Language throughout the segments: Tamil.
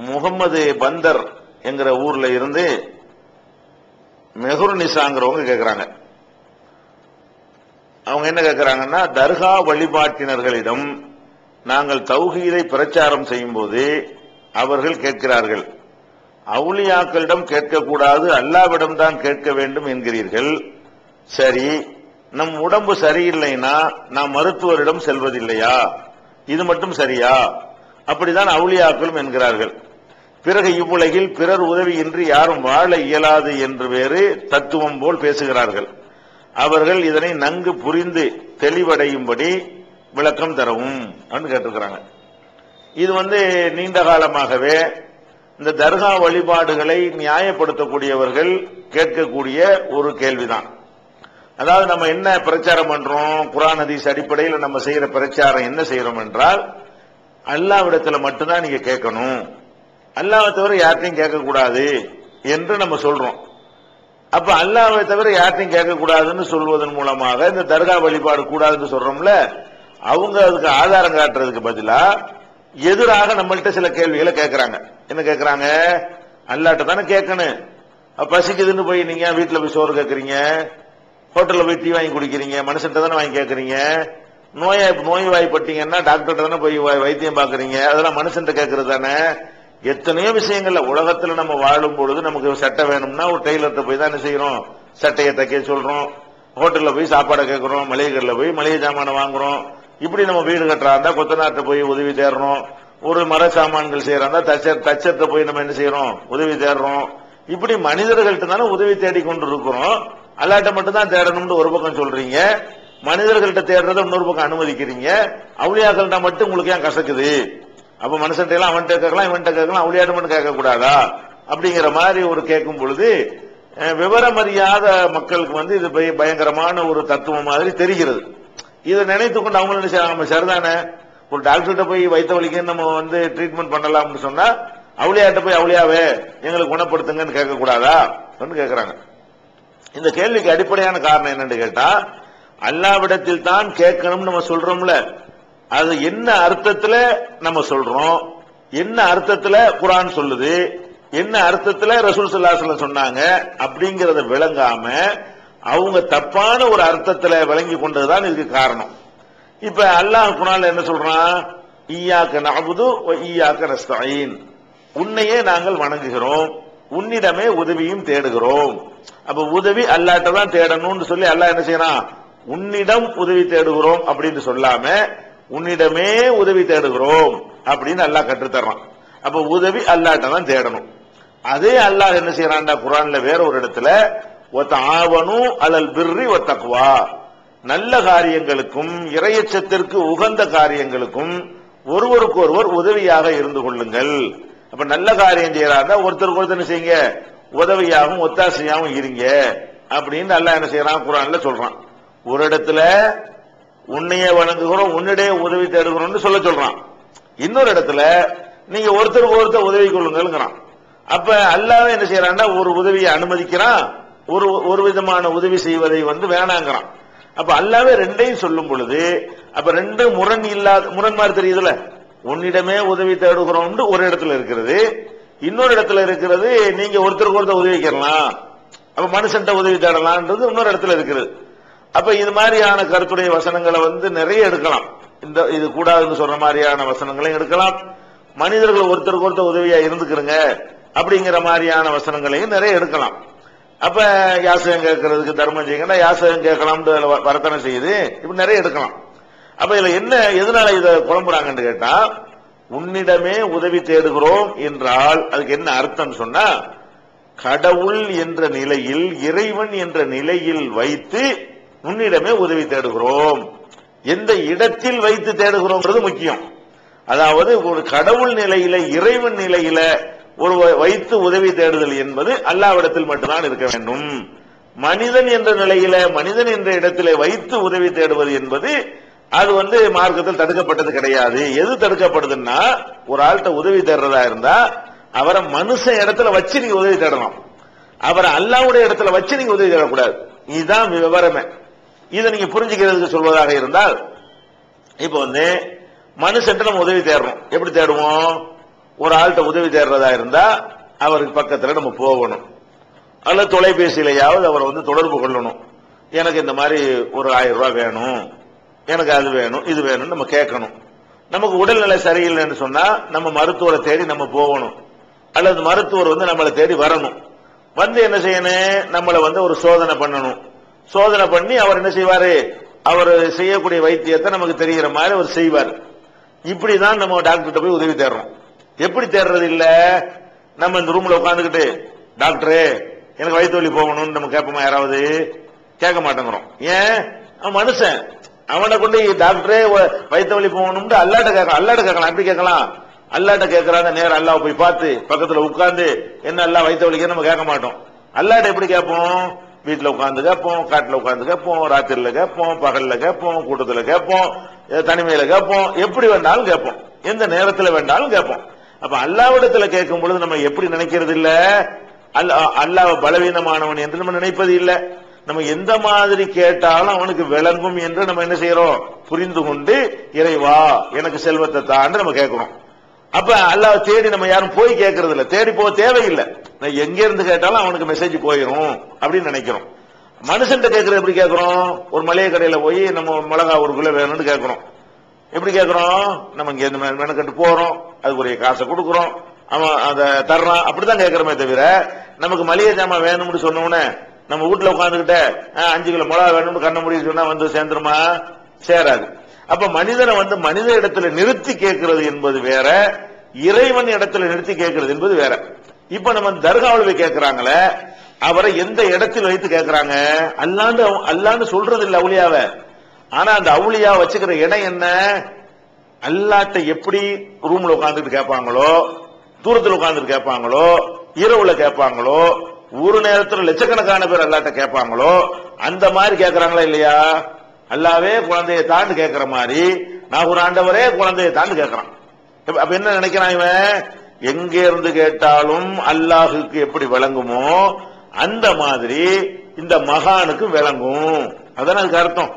முகமது பந்தர் என்கிற ஊர்ல இருந்து மெஹரு நிசாங்கிறவங்க கேட்கிறாங்க. அவங்க என்ன கேட்கிறாங்கன்னா, தர்கா வழிபாட்டினர்களிடம் நாங்கள் தௌஹீதை பிரச்சாரம் செய்யும் போது அவர்கள் கேட்கிறார்கள், அவுலியாக்களிடம் கேட்கக்கூடாது, அல்லாவிடம் தான் கேட்க வேண்டும் என்கிறீர்கள். சரி, நம் உடம்பு சரியில்லைன்னா நாம் மருத்துவரிடம் செல்வதில்லையா? இது மட்டும் சரியா? அப்படிதான் அவுலியாக்களும் என்கிறார்கள். பிறகு இவ்வுலகில் பிறர் உதவியின்றி யாரும் வாழ இயலாது என்று வேறு தத்துவம் போல் பேசுகிறார்கள். அவர்கள் இதனை நன்கு புரிந்து தெளிவடையும்படி விளக்கம் தரவும் கேட்டிருக்கிறாங்க. இது நீண்ட காலமாகவே இந்த தர்கா வழிபாடுகளை நியாயப்படுத்தக்கூடியவர்கள் கேட்கக்கூடிய ஒரு கேள்விதான். அதாவது நம்ம என்ன பிரச்சாரம் பண்றோம், குர்ஆன் ஹதீஸ் அடிப்படையில் நம்ம செய்யற பிரச்சாரம் என்ன செய்யறோம் என்றால், அல்லாஹ்விடத்தில் மட்டும்தான் நீங்க கேட்கணும், அல்லாஹ்வை தவிர யார்ட்டையும் கேட்கக்கூடாது என்று நம்ம சொல்றோம். அப்ப அல்லாஹ்வை தவிர யார்ட்டையும் கேட்கக்கூடாதுன்னு சொல்வதன் மூலமாக இந்த தர்கா வழிபாடு கூடாதுன்னு சொல்றோம்ல, அவங்க அதுக்கு ஆதாரம் காட்டுறதுக்கு பதிலா எதிராக நம்மள்ட்ட சில கேள்விகளை கேட்கிறாங்க. என்ன கேட்கிறாங்க? அல்லாஹ்ட்ட தானே கேட்கணும். பசிக்குதுன்னு போய் நீங்க வீட்டுல போய் சோறு கேட்கறீங்க, ஹோட்டல்ல போய் டீ வாங்கி குடிக்கிறீங்க, மனுஷன்ட்ட தானே வாங்கி கேட்கறீங்க. நோய்வாய்ப்பட்டீங்கன்னா டாக்டர்கிட்ட தானே போய் வைத்தியம் பாக்குறீங்க, அதெல்லாம் மனுஷன்ட்ட கேட்கறது தானே. எத்தனையோ விஷயங்கள்ல உலகத்துல நம்ம வாழும் பொழுது நமக்கு சட்டை வேணும்னா ஒரு டெய்லர்ட்ட போய் தான் என்ன செய்யறோம், சட்டையை தைக்க சொல்றோம். ஹோட்டல்ல போய் சாப்பாடை கேட்கறோம், மளிகை கடையில போய் மளிகை சாமான வாங்குறோம். இப்படி நம்ம வீடு கட்டுறாந்தா கொத்தனார்ட்ட போய் உதவி தேடுறோம். ஒரு மர சாமான்கள் செய்யறாந்தா தச்சர்கிட்ட போய் நம்ம என்ன செய்யறோம், உதவி தேடுறோம். இப்படி மனிதர்கள்ட்ட தானே உதவி தேடி கொண்டு இருக்கிறோம். அல்லாட்ட மட்டும் தான் தேடணும்னு ஒரு பக்கம் சொல்றீங்க, மனிதர்கள்ட்ட தேடுறத இன்னொரு பக்கம் அனுமதிக்கிறீங்க. அவுளியாக்கள்கிட்ட மட்டும் உங்களுக்கு ஏன் கசக்குது? அப்ப மனுஷன் எல்லாம் அவன்கிட்ட கேட்கலாம், இவன்கிட்ட கேட்கலாம், அவுளியாட்ட மட்டும் கேட்க கூடாதா அப்படிங்கிற மாதிரி ஒரு கேட்கும் பொழுது விவரம் அறியாத மக்களுக்கு இது பயங்கரமான ஒரு தத்துவம் மாதிரி தெரிகிறது. இதை நினைத்து கொண்டு அவங்க என்ன செய்யறாங்க, சரிதானே, ஒரு டாக்டர்கிட்ட போய் வைத்த வலிக்கு நம்ம ட்ரீட்மெண்ட் பண்ணலாம்னு சொன்னா அவுளியாட்ட போய் அவுளியாவே எங்களுக்கு குணப்படுத்துங்கன்னு கேட்க கூடாதா கேட்கிறாங்க. இந்த கேள்விக்கு அடிப்படையான காரணம் என்னன்னு கேட்டா, அல்லாஹ்விடத்தில் தான் கேட்கணும்னு நம்ம சொல்றோம்ல, அது என்ன அர்த்தத்துல நம்ம சொல்றோம், என்ன அர்த்தத்துல குர்ஆன் சொல்லுது, என்ன அர்த்தத்துல ரசூல் ஸல்லல்லாஹு அலைஹி வஸல்லம் சொன்னாங்க அப்படிங்கறத விளங்காம அவங்க தப்பான ஒரு அர்த்தத்துல விளங்கி கொண்டதுதான் இதுக்கு காரணம். இப்ப அல்லாஹ் குர்ஆன்ல என்ன சொல்றான், இய்யாக நஅபுது வ இய்யாக நஸ்தஈன், உன்னையே நாங்கள் வணங்குகிறோம், உன்னிடமே உதவியும் தேடுகிறோம். அப்ப உதவி அல்லாஹ்ட்ட தான் தேடணும்னு சொல்லி அல்லாஹ் என்ன செய்யறான், உன்னிடம் உதவி தேடுகிறோம் அப்படின்னு சொல்லாம உன்னிடமே உதவி தேடுகிறோம் அப்படின்னு அல்லாஹ் கற்றுத்தர்றான். அப்ப உதவி அல்லாஹ்ட்ட தான் தேடணும். அதே அல்லாஹ் என்ன செய்யறான்டா குர்ஆன்ல வேற ஒரு இடத்துல, வதஆவனு அலல் பிர்ரி வத்தக்வா, நல்ல காரியங்களுக்கும் இறையச்சத்திற்கு உகந்த காரியங்களுக்கும் ஒருவருக்கு ஒருவர் உதவியாக இருந்து கொள்ளுங்கள். அப்ப நல்ல காரியம் செய்யறாங்க, ஒருத்தருக்கு ஒருத்தர் செய்யுங்க, உதவியாகவும் ஒத்தாசையாகவும் இருங்க அப்படின்னு அல்லாஹ் என்ன செய்யறான் குர்ஆன்ல சொல்றான். ஒரு இடத்துல உன்னையே வணங்குகிறோம், உன்னிடையே உதவி தேடுகிறோம்னு சொல்றான். இன்னொரு இடத்துல நீங்க ஒருத்தருக்கு ஒருத்தர் உதவி கொள்ளுங்கிறான். அப்ப அல்லாஹ் என்ன செய்யறான்னா ஒரு உதவியை அனுமதிக்கிறான், ஒரு விதமான உதவி செய்வதை வேணாங்கிறான். அப்ப அல்லாஹ்வே ரெண்டையும் சொல்லும் பொழுது அப்ப ரெண்டு முரண் மாதிரி தெரியுதுல. உன்னிடமே உதவி தேடுகிறோம் ஒரு இடத்துல இருக்கிறது, இன்னொரு இடத்துல இருக்கிறது நீங்க ஒருத்தருக்கு ஒருத்தர் உதவிக்கலாம், அப்ப மனுஷன்ட்ட உதவி தேடலாம்ன்றது இன்னொரு இடத்துல இருக்குது. அப்ப இது மாதிரியான கருத்துடைய வசனங்களை நிறைய எடுக்கலாம். இது கூடாதுன்னு சொல்ற மாதிரியான வசனங்களையும் எடுக்கலாம், மனிதர்கள் ஒருத்தருக்கு ஒருத்தர் உதவியா இருந்துக்கிறங்க அப்படிங்கிற மாதிரியான வசனங்களையும் நிறைய எடுக்கலாம். அப்ப யாசகம் கேட்கறதுக்கு தர்மம் செய்யுங்கன்னா யாசகம் கேட்கலாம்னு வர்த்தனை செய்யுது, இப்படி நிறைய எடுக்கலாம். அப்ப இதுல என்ன எதனால இதை குழம்புறாங்கன்னு கேட்டா, உன்னிடமே உதவி தேடுகிறோம் என்றால் அதுக்கு என்ன அர்த்தம் சொன்னா, கடவுள் என்ற நிலையில் இறைவன் என்ற நிலையில் வைத்து உன்னிடமே உதவி தேடுகிறோம். எந்த இடத்தில் வைத்து தேடுகிறோம்ன்றது முக்கியம். அதாவது ஒரு கடவுள் நிலையில இறைவன் நிலையில ஒரு வைத்து உதவி தேடுதல் என்பது அல்லாஹ்விடத்தில் மட்டும்தான் இருக்க வேண்டும். மனிதன் என்ற நிலையில மனிதன் என்ற இடத்திலே வைத்து உதவி தேடுவது என்பது அது மார்க்கத்தில் தடுக்கப்பட்டது கிடையாது. எது தடுக்கப்படுதுன்னா, ஒரு ஆள்கிட்ட உதவி தேடுறதா இருந்தா அவரை மனுஷ இடத்துல வச்சு நீங்க உதவி தேடலாம், அவரை அல்லாஹ்வுடைய இடத்துல வச்சு நீங்க உதவி தேடக்கூடாது. இதுதான் விவரமே. இதை நீங்க புரிஞ்சுக்கிறதுக்கு சொல்வதாக இருந்தால், இப்ப மனுஷன் நம்ம உதவி தேடுறோம், எப்படி தேடுவோம், ஒரு ஆள்கிட்ட உதவி தேடுறதா இருந்தா அவருக்கு பக்கத்துல நம்ம போகணும், அல்லது தொலைபேசியிலையாவது அவரை தொடர்பு கொள்ளணும். எனக்கு இந்த மாதிரி ஒரு 1000 ரூபாய் வேணும், எனக்கு அது வேணும் இது வேணும் நம்ம கேட்கணும். நமக்கு உடல்நிலை சரியில்லைன்னு சொன்னா நம்ம மருத்துவரை தேடி நம்ம போகணும், அல்லது மருத்துவர் நம்மளை தேடி வரணும். என்ன செய்யணும், நம்மளை ஒரு சோதனை பண்ணணும். சோதனை பண்ணி அவர் என்ன செய்வாரு, அவர் செய்யக்கூடிய வைத்தியத்தை நமக்கு தெரிகிற மாதிரி அவர் செய்வார். இப்படிதான் நம்ம டாக்டர்கிட்ட போய் உதவி தேடுறோம். எப்படி தேடுறது இல்ல, நம்ம இந்த ரூம்ல உட்காந்துக்கிட்டு டாக்டரே எனக்கு வயிற்று வலி போகணும்னு நம்ம கேட்போமா? யாராவது கேட்க மாட்டேங்கிறோம். ஏன்? மனுஷன் அவனை கொண்டு டாக்டரே வயிற்று வலி போகணும்னு அல்லாட்ட கேட்கலாம். எப்படி கேட்கலாம்? அல்லாட்ட கேட்கறாங்க, நேரம் அல்லாஹ் போய் பார்த்து பக்கத்துல உட்கார்ந்து என்ன அல்லா வயிற்று வலிக்க நம்ம கேட்க மாட்டோம். அல்லாட்ட எப்படி கேட்போம்? வீட்டுல உட்கார்ந்து கேட்போம், காட்டுல உட்கார்ந்து கேட்போம், ராத்திரில கேட்போம், பகல்ல கேட்போம், கூட்டத்துல கேட்போம், தனிமையில கேட்போம், எப்படி வேண்டாலும் கேட்போம், எந்த நேரத்தில் வேண்டாலும் கேட்போம். அப்ப அல்லாவிடத்துல கேட்கும் பொழுது நம்ம எப்படி நினைக்கிறது இல்ல, அல்லாஹ் பலவீனமானவன் என்று நம்ம நினைப்பது இல்ல. நம்ம எந்த மாதிரி கேட்டாலும் அவனுக்கு விளங்கும் என்று நம்ம என்ன செய்யறோம், புரிந்து கொண்டு இறைவா எனக்கு செல்வத்தை தாண்டு நம்ம கேட்கிறோம். அப்ப அல்லாஹ் தேடி நம்ம யாரும் போய் கேட்கறது இல்ல, தேடி போக தேவையில்லை. எங்க இருந்து கேட்டாலும் அவனுக்கு மெசேஜ் போயிடும் அப்படின்னு நினைக்கிறோம். மனுஷன் கேட்கறது எப்படி கேட்கிறோம்? ஒரு மளிகை கடையில போய் நம்ம மிளகா 1 கிலோ வேணும்னு கேட்கிறோம். எப்படி கேட்கிறோம்? நம்ம இங்க இருந்து மெனக்கட்டு போறோம், அதுக்குரிய காசை கொடுக்குறோம், அவன் அதை தர்றான், அப்படிதான் கேட்கிறோமே தவிர நமக்கு மளிகை ஜாமான் வேணும்னு சொன்னோன்னே நம்ம வீட்டுல உட்காந்துக்கிட்ட 5 கிலோ மிளகா வேணும்னு கண்ண முடியும் சொன்னா சேர்ந்துருமா? சேராது. அப்ப மனிதனை மனித இடத்துல நிறுத்தி கேட்கிறது என்பது வேற, இறைவன் இடத்துல நிறுத்தி கேட்கிறது என்பது வேற. இப்ப நம்ம தர்காவில் போய் கேட்கிறாங்களே, அவரை எந்த இடத்தில் வைத்து கேட்கிறாங்க? அல்லான்னு சொல்றது இல்ல அவுளியாவ. ஆனா அந்த அவுளியா வச்சுக்கிற இடம் என்ன? அல்லாட்ட எப்படி ரூம்ல உட்கார்ந்துட்டு கேட்பாங்களோ, தூரத்தில் உட்கார்ந்துட்டு கேட்பாங்களோ, இரவுல கேட்பாங்களோ, ஒரு நேரத்தில் லட்சக்கணக்கான பேர் அல்லாட்ட கேட்பாங்களோ, அந்த மாதிரி கேட்கிறாங்களா இல்லையா? அல்லாவே குழந்தையை தாண்டு கேட்கிற மாதிரி நாகூர் ஆண்டவரே குழந்தையை தாண்டு கேட்கிறான். அப்ப என்ன நினைக்கிறான் இவன்? எங்க இருந்து கேட்டாலும் அல்லாஹுக்கு எப்படி விளங்குமோ அந்த மாதிரி இந்த மகானுக்கு விளங்கும். அதான் அதுக்கு அர்த்தம்.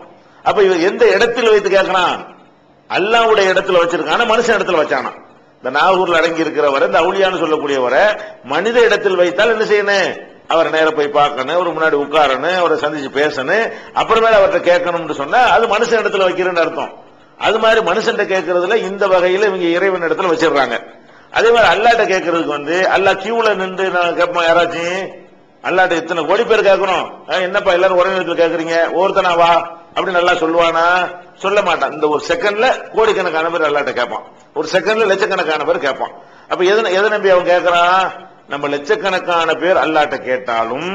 அப்ப இவன் எந்த இடத்தில் வைத்து கேட்கிறான்? அல்லாஹ்வுடைய இடத்துல வச்சிருக்கான, மனுஷன் இடத்துல வச்சானா? இந்த நாகூர்ல அடங்கி இருக்கிறவரை, இந்த அவுலியான்னு சொல்லக்கூடியவரை மனித இடத்தில் வைத்தால் என்ன செய்யணும்? அவரை நேர போய் பார்க்கணும், ஒரு முன்னாடி உட்காரணும், அவரை சந்திச்சு பேசணும், அப்புறமேல அவர்கிட்ட கேட்கணும்னு சொன்னா அது மனுஷன் இடத்துல வைக்கிறேன்னு அர்த்தம். அது மாதிரி மனுஷன் கேட்கறதுல இந்த வகையில இவங்க இறைவன் இடத்துல வச்சிடறாங்க. அதே மாதிரி அல்லாட்ட கேட்கறதுக்கு அல்லா கியூல நின்று நான் கேட்போம். யாராச்சும் அல்லாட்ட இத்தனை கோடி பேர் கேட்கணும், என்னப்பா எல்லாரும் ஒரே நேரத்தில் கேட்கறீங்க, ஒருத்தனாவா அப்படி நல்லா சொல்லுவானா? சொல்ல மாட்டான். இந்த ஒரு செகண்ட்ல கோடிக்கணக்கான பேர் அல்லாட்ட கேட்பான், ஒரு செகண்ட்ல லட்சக்கணக்கான பேர் கேட்பான். அப்ப எதை நம்பி அவன் கேட்கறான்? நம்ம லட்சக்கணக்கான பேர் அல்லாட்ட கேட்டாலும்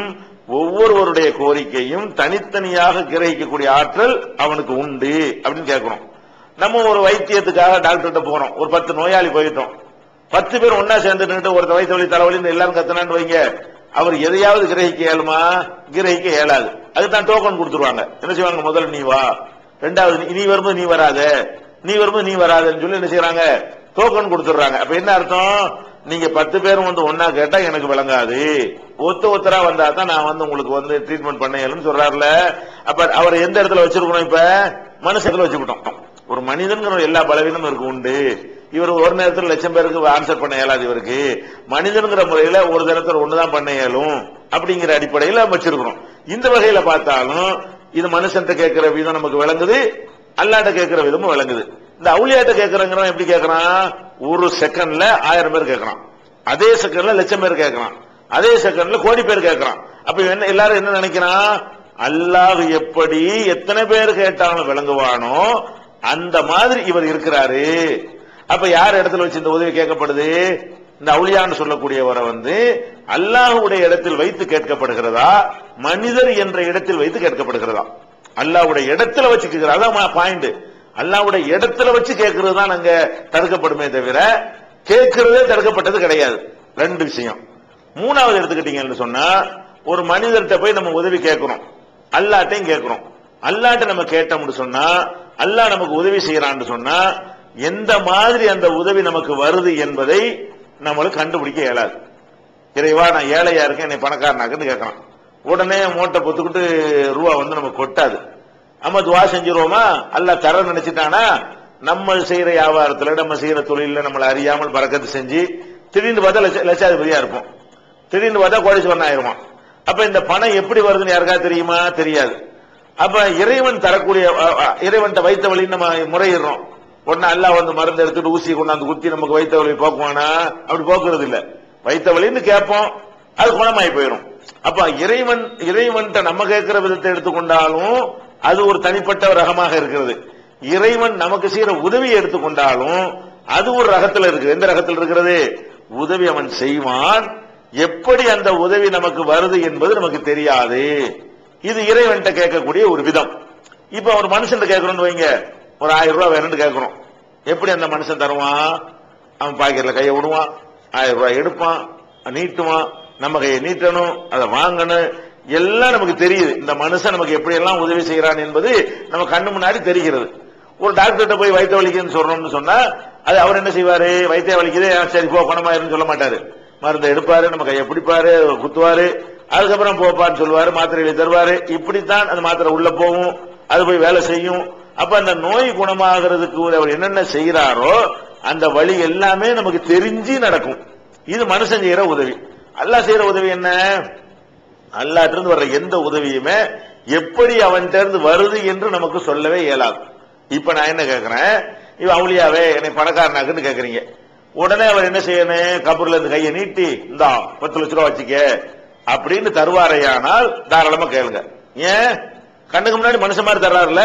ஒவ்வொருவருடைய கோரிக்கையும் தனித்தனியாக கிரகிக்கக்கூடிய ஆற்றல் அவனுக்கு உண்டு அப்படின்னு கேட்கிறோம். நம்ம ஒரு வைத்தியத்துக்காக டாக்டர்கிட்ட போறோம், ஒரு 10 நோயாளி போயிட்டோம், 10 பேர் ஒன்னா சேர்ந்துட்டு ஒரு வயிற்று வலி தலைவலி எல்லாரும் கத்தனான்னு வைங்க, அவர் எதையாவது கிரகிக்க இயலுமா? கிரகிக்க இயலாது. அதுதான் டோக்கன் கொடுத்துருவாங்க. என்ன செய்வாங்க? முதல்ல நீ வா, ரெண்டாவது நீ வரும்போது நீ வராத, நீ வரும்போது நீ வராதுன்னு சொல்லி என்ன செய்யறாங்க? டோக்கன் கொடுத்துடுறாங்க. அப்ப என்ன அர்த்தம்? நீங்க 10 பேரும் ஒன்னா கேட்டா எனக்கு விளங்காது, ஒத்தரா வந்தா தான் நான் உங்களுக்கு ட்ரீட்மெண்ட் பண்ண இயலும்னு சொல்றாருல. அப்ப அவர் எந்த இடத்துல வச்சிருக்கணும்? இப்ப மனுஷத்துல வச்சுக்கிட்டோம். ஒரு மனிதன்கிற எல்லா பலவீனமும் இருக்கு உண்டு. இவர் ஒரு நேரத்தில் 1,00,000 பேருக்கு ஆன்சர் பண்ண இயலாது. இவருக்கு மனிதன்கிற முறையில ஒரு நேரத்தில் ஒண்ணுதான் பண்ண இயலும் அப்படிங்கிற அடிப்படையில் வச்சிருக்கிறோம். இந்த வகையில பார்த்தாலும் இது மனுஷன் கேட்கிற விதம் நமக்கு விளங்குது, அல்லாட்ட கேட்கிற விதமும் விளங்குது. இந்த அவுளியாட்ட கேட்கறங்கிறவன் எப்படி கேட்கறான்? ஒரு செகண்ட்ல 1000 பேர் கேட்கறான், அதே செகண்ட்ல 1,00,000 பேர் கேட்கறான், அதே செகண்ட்ல கோடி பேர் கேட்கறான். அப்ப எல்லாரும் என்ன நினைக்கிறான்? அல்லாஹ் எப்படி எத்தனை பேர் கேட்டாலும் விளங்குவானோ அந்த மாதிரி இவர் இருக்கிறாரு. அப்ப யார் இடத்துல வச்சு இந்த உதவி கேட்கப்படுது? இந்த அவுளியான்னு சொல்லக்கூடியவரை அல்லாஹ்வுடைய இடத்தில் வைத்து கேட்கப்படுகிறதா, மனிதர் என்ற இடத்தில் வைத்து கேட்கப்படுகிறதா? அல்லாஹ்வுடைய இடத்துல வச்சு கேட்கிறதா பாயிண்ட். அல்லாஹ்வுடைய இடத்துல வச்சு கேட்கறது தான் அங்க தடுக்கப்படுமே தவிர கேட்கிறதே தடுக்கப்பட்டது கிடையாது. 2 விஷயம். 3வது எடுத்துக்கிட்டீங்கன்னு சொன்னா, ஒரு மனிதர்கிட்ட போய் நம்ம உதவி கேட்கிறோம், அல்லாட்டையும் கேட்கிறோம். அல்லாட்ட நம்ம கேட்டோம்னு சொன்னா, அல்லாஹ் நமக்கு உதவி செய்யறான்னு சொன்னா எந்த மாதிரி அந்த உதவி நமக்கு வருது என்பதை நம்மளுக்கு கண்டுபிடிக்க இயலாது. இறைவா நான் ஏழையா இருக்கேன், என்னை பணக்காரனாக்குன்னு கேட்கறான். உடனே மூட்டை பொத்துக்கிட்டு ரூபா நம்ம கொட்டாது. நம்ம துவா செஞ்சிருவோமா? அல்லாஹ் தர நினைச்சிட்டானா நம்ம செய்யற வியாபாரத்துல நம்ம செய்யற தொழில நம்மளை அறியாமல் பறக்கத்து செஞ்சு திடீர்னு பார்த்தா லட்சாதிபதியா இருப்போம், திடீர்னு பார்த்தா கோடீஸ்வரன் ஆயிருவான். அப்ப இந்த பணம் எப்படி வருதுன்னு யாருக்கா தெரியுமா? தெரியாது. அப்ப இறைவன் தரக்கூடிய இறைவன் வைத்த வழி நம்ம முறையிடுறோம். உடனே அல்லாஹ் வந்து மருந்து எடுத்துட்டு ஊசி கொண்டாந்து குத்தி நமக்கு வைத்த வழி போக்குவானா? அப்படி போக்குறது இல்ல. வைத்த வழின்னு கேட்போம், அது குணமாயி போயிடும். அப்ப இறைவன் நம்ம கேட்கிற விதத்தை எடுத்துக்கொண்டாலும் அது ஒரு தனிப்பட்ட ரகமாக இருக்கிறது. இறைவன் நமக்கு செய்யற உதவியை எடுத்துக்கொண்டாலும் அது ஒரு ரகத்தில் இருக்கு. எந்த ரகத்தில் இருக்கிறது? உதவி அவன் செய்வான், எப்படி அந்த உதவி நமக்கு வருது என்பது நமக்கு தெரியாது. இது இறைவன்கிட்ட கேட்கக்கூடிய ஒரு விதம். இப்ப ஒரு மனுஷன் கேட்கணும்னு வைங்க, ஒரு 1000 ரூபாய் வேணும்னு கேட்கிறோம். எப்படி அந்த மனுஷன் தருவான்? அவன் பாக்கெட்ல கையை விடுவான், 1000 ரூபாய் எடுப்பான், நீட்டுவான், நம்ம கையை நீட்டணும், அதை வாங்கணும், எல்லாம் நமக்கு தெரியுது. இந்த மனுஷன் நமக்கு எப்படி எல்லாம் உதவி செய்யறான் என்பது நம்ம கண்ணு முன்னாடி தெரிகிறது. ஒரு டாக்டர்கிட்ட போய் வயிற்று வலிக்குன்னு சொல்றோம்னு சொன்னா அது அவர் என்ன செய்வாரு? வயிற்று வலிக்குது, சரி போ பணமாயிருன்னு சொல்ல மாட்டாரு. மருந்தை எடுப்பாரு, நம்ம கையை பிடிப்பாரு, குத்துவாரு, அதுக்கப்புறம் போப்பான்னு சொல்லுவாரு, மாத்திரைகளை தருவாரு. இப்படித்தான் அந்த மாத்திரை உள்ள போகும், அது போய் வேலை செய்யும். அப்ப அந்த நோய் குணமாகிறதுக்கு அவர் என்னென்ன செய்யறாரோ அந்த வழி எல்லாமே நமக்கு தெரிஞ்சு நடக்கும். இது மனுஷன் செய்யற உதவி. அல்லாஹ் செய்யற உதவி என்ன? அல்லாஹ்ட்ட இருந்து வர்ற எந்த உதவியுமே எப்படி அவன்கிட்ட இருந்து வருது என்று நமக்கு சொல்லவே இயலாது. இப்ப நான் என்ன கேட்கிறேன், இவ அவுளியாவே என்னை பணக்காரனாக்குன்னு கேட்கறீங்க. உடனே அவர் என்ன செய்யணும்? கபூர்ல இருந்து கையை நீட்டி இந்தா 10 லட்ச ரூபா வச்சுக்க அப்படின்னு தருவாரையானால் தாராளமா கேளுங்க. ஏன்? கண்ணுக்கு முன்னாடி மனுஷன் மாதிரி தர்றாருல.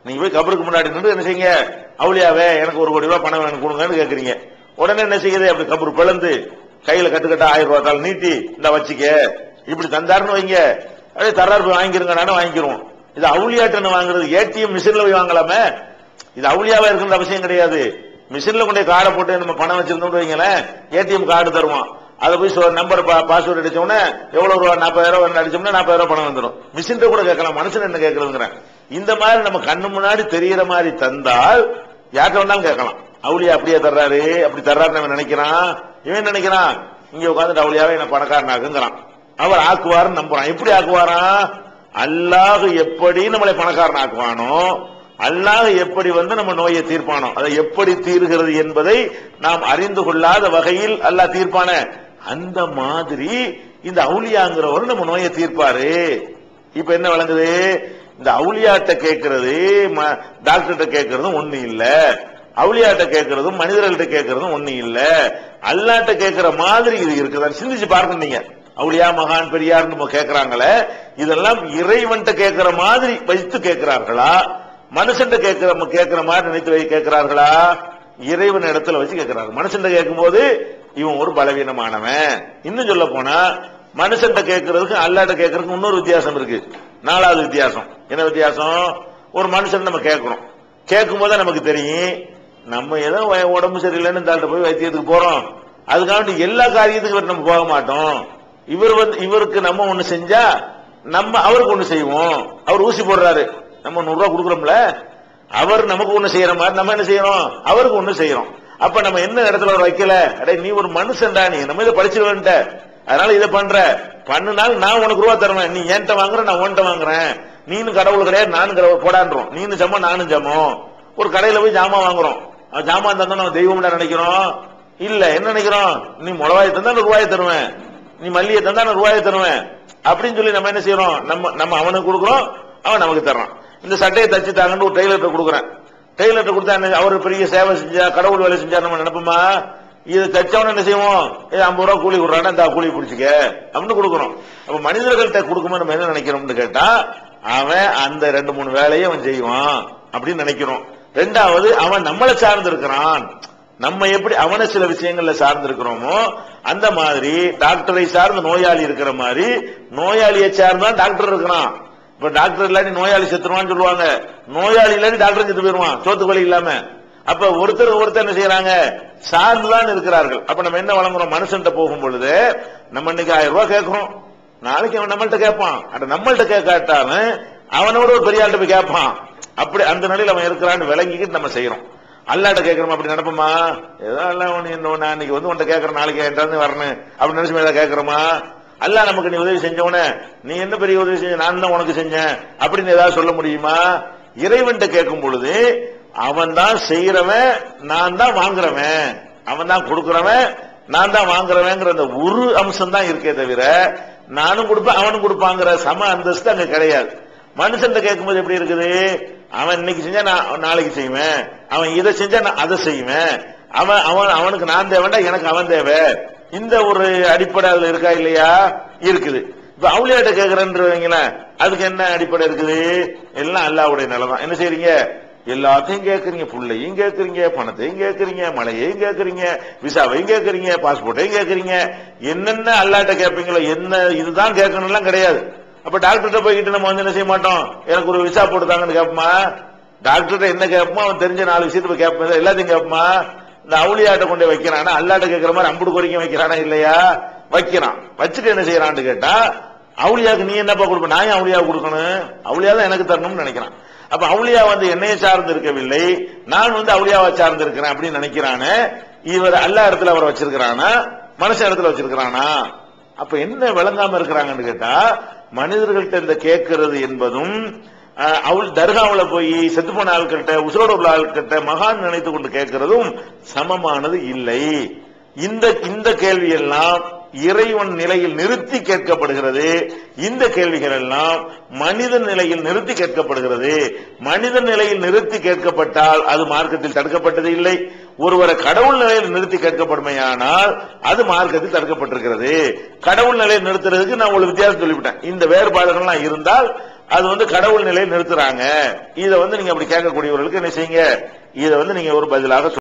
நீங்க போய் கபருக்கு முன்னாடி நின்று என்ன செய்யுங்க, அவுளியாவே எனக்கு 1 கோடி ரூபாய் பணம் வேணும் கொடுங்கன்னு கேட்கறீங்க. உடனே என்ன செய்யுது? அப்படி கபூர் பிளந்து கையில கட்டுக்கட்டா 1000 ரூபாய் தாள் நீட்டி இந்த வச்சுக்க இப்படி தந்தாருன்னு வைங்க, அப்படியே தர்றாரு, போய் வாங்கிருங்க, நானும் வாங்கிக்கிறோம். இது அவுளியாட்டன்னு வாங்குறது ஏடிஎம் மிஷின்ல போய் வாங்கலாமே. இது அவுளியாவா இருக்கிற அவசியம் கிடையாது. மிஷின்ல கொண்டே கார்டை போட்டு நம்ம பணம் வச்சிருந்தோம் வைங்களேன், ஏடிஎம் கார்டு தருவான். அதை போய் நம்பர் பாஸ்வேர்டு அடிச்சோம்னா எவ்வளவு ரூபா? 40,000 ரூபாய் அடிச்சோம்னா 40,000 ரூபாய் பணம் வந்துடும். மிஷின் கூட கேட்கலாம், மனுஷன் என்ன கேட்கறதுங்கிறேன். இந்த மாதிரி நம்ம கண்ணு முன்னாடி தெரியற மாதிரி தந்தால் யார்கிட்ட வேணாலும் கேட்கலாம். அவுளியா அப்படியே தர்றாரு, அப்படி தர்றாரு நம்ம நினைக்கிறான். இவன் நினைக்கிறான் இங்க உட்காந்து அவுளியாவே என்ன பணக்காரன் ஆகுங்கிறான். அவர் ஆக்குவாருன்னு நம்புறான். எப்படி ஆக்குவாரான்? அல்லாஹ் எப்படி நம்மளை பணக்காரன் ஆக்குவானோ, அல்லாஹ் எப்படி நம்ம நோயை தீர்ப்பானோ, அதை எப்படி தீர்கிறது என்பதை நாம் அறிந்து கொள்ளாத வகையில் அல்லாஹ் தீர்ப்பான அந்த மாதிரி இந்த அவுளியாங்கிறவர் நம்ம நோயை தீர்ப்பாரு. இப்ப என்ன வழங்குது? இந்த அவுளியாட்ட கேட்கறது டாக்டர்கிட்ட கேட்கறதும் ஒண்ணு இல்ல, அவுளியாட்ட கேட்கறதும் மனிதர்கள்ட்ட கேட்கறதும் ஒண்ணு இல்ல. அல்லாட்ட கேட்கிற மாதிரி இது இருக்குதான் சிந்திச்சு பார்க்கணும். நீங்க அவுளியா மகான் பெரியார் நம்ம கேட்கிறாங்களே, இதெல்லாம் இறைவன்ட்ட கேட்கிற மாதிரி வைத்து கேட்கிறார்களா, மனுஷன் கேட்கிற மாதிரி நினைத்து கேட்கிறார்களா? இறைவன் இடத்துல வச்சு கேட்கிறாங்க. மனுஷன் கேட்கும் போது இவன் ஒரு பலவீனமானவன். இன்னும் சொல்ல போனா மனுஷன் கேட்கறதுக்கு அல்லாட்ட கேட்கறதுக்கு இன்னொரு வித்தியாசம் இருக்கு. 4வது வித்தியாசம் என்ன வித்தியாசம்? ஒரு மனுஷன் நம்ம கேட்கிறோம், கேட்கும் போது நமக்கு தெரியும் நம்ம ஏதோ உடம்பு சரியில்லைன்னு இந்த ஆள்கிட்ட போய் வைத்தியத்துக்கு போறோம், அதுக்காக எல்லா காரியத்துக்கும் நம்ம போக மாட்டோம். இவருக்கு நம்ம ஒண்ணு செஞ்சா நம்ம அவருக்கு ஒண்ணு செய்வோம். அவர் ஊசி போடுறாரு, நம்ம 100 ரூபாய் கொடுக்குறோம்ல, அவர் நமக்கு ஒண்ணு செய்யற மாதிரி நம்ம என்ன செய்யறோம்? அவருக்கு ஒண்ணு செய்யறோம். அப்ப நம்ம என்ன இடத்துல வைக்கல, அடே நீ ஒரு மனுஷன்டா, நீ நம்ம இதை படிச்சிருவேன்ட்ட, அதனால இதை பண்ணுனால நான் உனக்கு ரூபா தருவேன், நீ என்கிட்ட வாங்குற நான் உன்கிட்ட வாங்குறேன், நீனு கடவுள் கிடையாது நானும் கடவுள் போடான்றோம், நீனு ஜமம் நானும் ஜமம். ஒரு கடையில போய் ஜாமான் வாங்குறோம், ஜாமான் தந்தா நம்ம தெய்வம் நினைக்கிறோம் இல்ல, என்ன நினைக்கிறோம்? நீ மிளகாய் தந்தா நான் ரூபாயை தருவேன், நீ மல்லியை தந்தா நான் ரூபாயை தருவேன் அப்படின்னு சொல்லி நம்ம என்ன செய்யறோம்? நம்ம அவனுக்கு கொடுக்குறோம், அவன் நமக்கு தர்றான். இந்த சட்டையை தச்சு தாங்கன்னு ஒரு டெய்லர்ட்ட கொடுக்குறேன், டெய்லர்ட்ட கொடுத்தா அவர் பெரிய சேவை செஞ்சா கடவுள் வேலை செஞ்சா நம்ம நினைப்போமா? இதை தச்சவன என்ன செய்வோம்? 50 ரூபாய் கூலி கொடுறானா, இந்த கூலி பிடிச்சிக்க அப்படின்னு கொடுக்குறோம். அப்ப மனிதர்கள்ட்ட கொடுக்கும்போது நம்ம என்ன நினைக்கிறோம்னு கேட்டா, அவன் அந்த 2-3 வேலையை அவன் செய்வான் அப்படின்னு நினைக்கிறோம். 2வது அவன் நம்மளை சார்ந்து இருக்கிறான், நம்ம எப்படி அவனை சில விஷயங்கள்ல சார்ந்து இருக்கிறோமோ அந்த மாதிரி டாக்டரை சார்ந்த நோயாளி இருக்கிற மாதிரி நோயாளியை சார்ந்தான் டாக்டர் இருக்கிறான். இப்ப டாக்டர் இல்லாட்டி நோயாளி செத்துருவான்னு சொல்லுவாங்க, நோயாளி இல்லாட்டி டாக்டர் செத்து போயிருவான் சோத்து வலி இல்லாம. அப்ப ஒருத்தர் என்ன செய்யறாங்க? சார்ந்துதான் இருக்கிறார்கள். அப்ப நம்ம என்ன வழங்குறோம்? மனுஷன்ட்ட போகும் பொழுது நம்ம இன்னைக்கு 1000 ரூபாய் கேட்கிறோம், நாளைக்கு அவன் நம்மள்ட்ட கேட்பான், நம்மள்ட்ட கேட்காட்டான்னு அவனோட ஒரு பெரிய ஆள்கிட்ட போய் கேட்பான். அப்படி அந்த நிலையில் அவன் இருக்கிறான்னு விளங்கிக்கிட்டு நம்ம செய்யறோம். அல்லாட்ட கேட்கிறோம் அப்படி நடப்போமா? ஏதோ எல்லாம் நான் இன்னைக்கு உன்ட்ட கேட்கறேன், நாளைக்கு என்கிட்ட வரணும் அப்படின்னு நினைச்சு கேட்கிறோமா? அல்ல நமக்கு நீ உதவி செஞ்சவன, நீ என்ன பெரிய உதவி செஞ்ச, நான் தான் உனக்கு செஞ்சேன் அப்படின்னு ஏதாவது சொல்ல முடியுமா? இறைவன்ட்ட கேட்கும் பொழுது அவன் தான் செய்யறவன், நான் தான் வாங்குறவன். அவன் தான் கொடுக்கிறவன், நான் தான் வாங்குறவங்கிற அந்த ஒரு அம்சம் தான் இருக்கே தவிர நானும் கொடுப்பேன் அவனும் கொடுப்பாங்கிற சம அந்தஸ்து அங்க கிடையாது. மனுஷன் கேட்கும்போது எப்படி இருக்குது? அவன் இன்னைக்கு செஞ்சா நான் நாளைக்கு செய்வேன், அவன் இதை செஞ்சா நான் அதை செய்வேன், அவனுக்கு நான் தேவைண்டா எனக்கு அவன் தேவை. இந்த ஒரு அடிப்படை அதுல இருக்கா இல்லையா? இருக்குது. இப்ப அவுளியாட்ட கேட்கிறேன்றீங்களா, அதுக்கு என்ன அடிப்படை இருக்குது? எல்லாம் அல்லாஹ்வுடைய நிலைதான். என்ன செய்றீங்க? எல்லாத்தையும் கேட்கறீங்க, புள்ளையும் கேட்கறீங்க, பணத்தையும் கேட்கறீங்க, மழையையும் கேட்கறீங்க, விசாவையும் கேட்கறீங்க, பாஸ்போர்ட்டையும் கேட்கறீங்க. என்னென்ன அல்லாட்ட கேட்பீங்களோ என்ன இதுதான் கேட்கணும்லாம் கிடையாது. அப்ப டாக்டர்கிட்ட போய்கிட்டு நம்ம வந்து என்ன செய்ய மாட்டோம், எனக்கு ஒரு விசா போட்டுதாங்கன்னு கேட்போமா? டாக்டர்கிட்ட என்ன கேட்போமா? அவன் தெரிஞ்ச 4 விஷயத்தை போய் கேட்போம், எல்லாத்தையும் கேட்போமா? இந்த அவுளியாட்ட கொண்டு வைக்கிறானா, அல்லாட்ட கேட்கிற மாதிரி அம்புடு கோரிக்கை வைக்கிறானா இல்லையா? வைக்கிறான். வச்சுட்டு என்ன செய்யறான்னு கேட்டா, அவுளியாவுக்கு நீ என்னப்பா கொடுப்ப, நான் ஏன் அவுளியாவுக்கு கொடுக்கணும், அவுளியா தான் எனக்கு தரணும்னு நினைக்கிறான். அப்ப அவுளியா வந்து என்னைய சார்ந்து இருக்கவில்லை, நான் வந்து அவுளியாவை சார்ந்து இருக்கிறேன் அப்படின்னு நினைக்கிறானே. இவர் அல்லாஹ் இடத்துல அவரை வச்சிருக்கிறானா, மனுஷ இடத்துல வச்சிருக்கிறானா? அப்ப என்ன விளங்காம இருக்கிறாங்கன்னு கேட்டா, மனிதர்கள்ட்ட இந்த கேட்கிறது என்பதும் அவள் தர்காவுல போய் செத்து போன ஆட்கிட்ட, உசுரோட உள்ள ஆட்கிட்ட மகான் நினைத்து கொண்டு கேட்கிறதும் சமமானது இல்லை. இந்த கேள்வி எல்லாம் இறைவன் நிலையில் நிறுத்தி கேட்கப்படுகிறது. இந்த கேள்விகள் எல்லாம் மனித நிலையில் நிறுத்தி கேட்கப்படுகிறது. மனித நிலையில் நிறுத்தி கேட்கப்பட்டால் அது மார்க்கத்தில் தடுக்கப்பட்டது இல்லை. ஒருவரை கடவுள் நிலையில் நிறுத்தி கேட்கப்படுமையானால் அது மார்க்கத்தில் தடுக்கப்பட்டிருக்கிறது. கடவுள் நிலையில் நிறுத்துறதுக்கு நான் ஒரு வித்தியாசம் சொல்லிவிட்டேன். இந்த வேறுபாடுகள்லாம் இருந்தால் அது வந்து கடவுள் நிலையில் நிறுத்துறாங்க. இதை வந்து நீங்க அப்படி கேட்கக்கூடியவர்களுக்கு என்ன செய்யுங்க, இதை வந்து நீங்க ஒரு பதிலாக